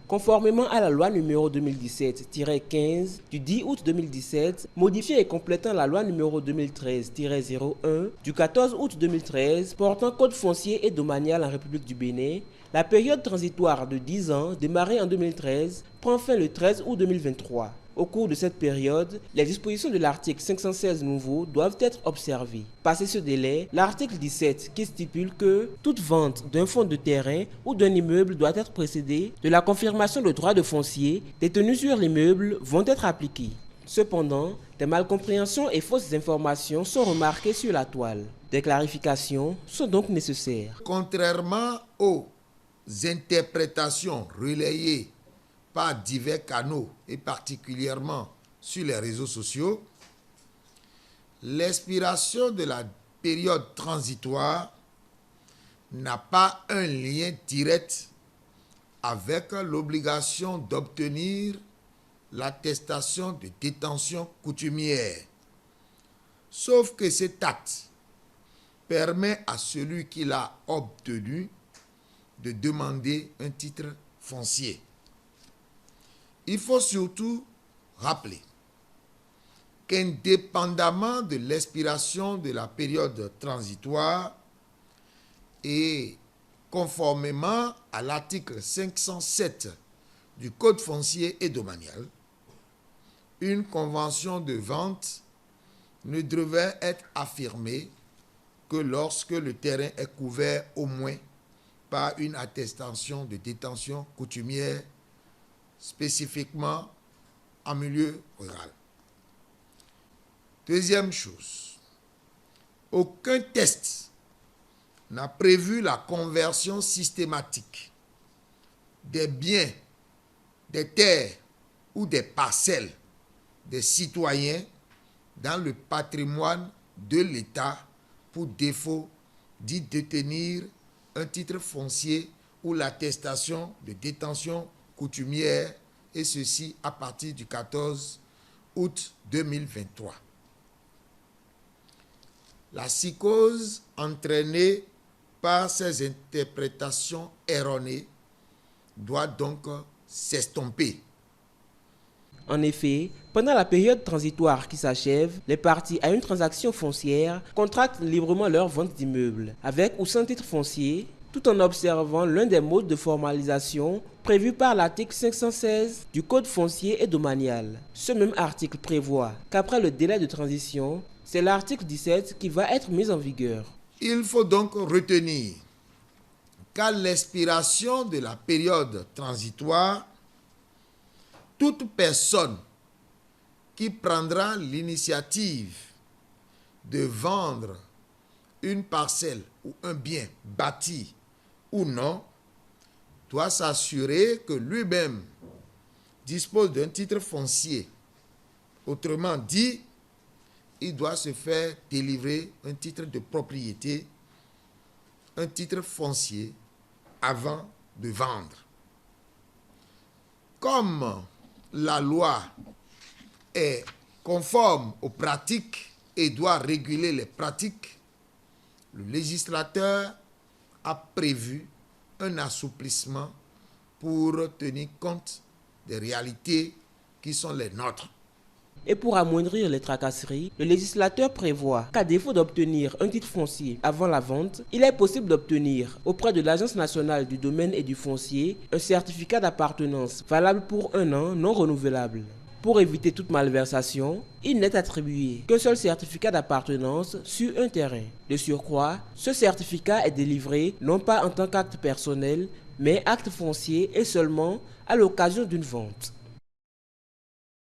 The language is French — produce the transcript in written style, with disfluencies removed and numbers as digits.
Conformément à la loi numéro 2017-15 du 10 août 2017, modifiée et complétant la loi numéro 2013-01 du 14 août 2013 portant code foncier et domanial en République du Bénin, la période transitoire de 10 ans démarrée en 2013 prend fin le 13 août 2023. Au cours de cette période, les dispositions de l'article 516 nouveau doivent être observées. Passé ce délai, l'article 17 qui stipule que toute vente d'un fonds de terrain ou d'un immeuble doit être précédée de la confirmation de droits de foncier détenus sur l'immeuble vont être appliqués. Cependant, des malcompréhensions et fausses informations sont remarquées sur la toile. Des clarifications sont donc nécessaires. Contrairement aux interprétations relayées par divers canaux et particulièrement sur les réseaux sociaux, l'expiration de la période transitoire n'a pas un lien direct avec l'obligation d'obtenir l'attestation de détention coutumière, sauf que cet acte permet à celui qui l'a obtenu de demander un titre foncier. Il faut surtout rappeler qu'indépendamment de l'expiration de la période transitoire et conformément à l'article 507 du Code foncier et domanial, une convention de vente ne devrait être affirmée que lorsque le terrain est couvert au moins par une attestation de détention coutumière spécifiquement en milieu rural. Deuxième chose, aucun test n'a prévu la conversion systématique des biens, des terres ou des parcelles des citoyens dans le patrimoine de l'État pour défaut d'y détenir un titre foncier ou l'attestation de détention coutumière, et ceci à partir du 14 août 2023. La psychose entraînée par ces interprétations erronées doit donc s'estomper. En effet, pendant la période transitoire qui s'achève, les parties à une transaction foncière contractent librement leur vente d'immeubles, avec ou sans titre foncier, tout en observant l'un des modes de formalisation prévus par l'article 516 du Code foncier et domanial. Ce même article prévoit qu'après le délai de transition, c'est l'article 17 qui va être mis en vigueur. Il faut donc retenir qu'à l'expiration de la période transitoire, toute personne qui prendra l'initiative de vendre une parcelle ou un bien bâti ou non, doit s'assurer que lui-même dispose d'un titre foncier. Autrement dit, il doit se faire délivrer un titre de propriété, un titre foncier, avant de vendre. Comme la loi est conforme aux pratiques et doit réguler les pratiques, le législateur a prévu un assouplissement pour tenir compte des réalités qui sont les nôtres. Et pour amoindrir les tracasseries, le législateur prévoit qu'à défaut d'obtenir un titre foncier avant la vente, il est possible d'obtenir auprès de l'Agence nationale du domaine et du foncier un certificat d'appartenance valable pour 1 an non renouvelable. Pour éviter toute malversation, il n'est attribué qu'un seul certificat d'appartenance sur un terrain. De surcroît, ce certificat est délivré non pas en tant qu'acte personnel, mais acte foncier et seulement à l'occasion d'une vente.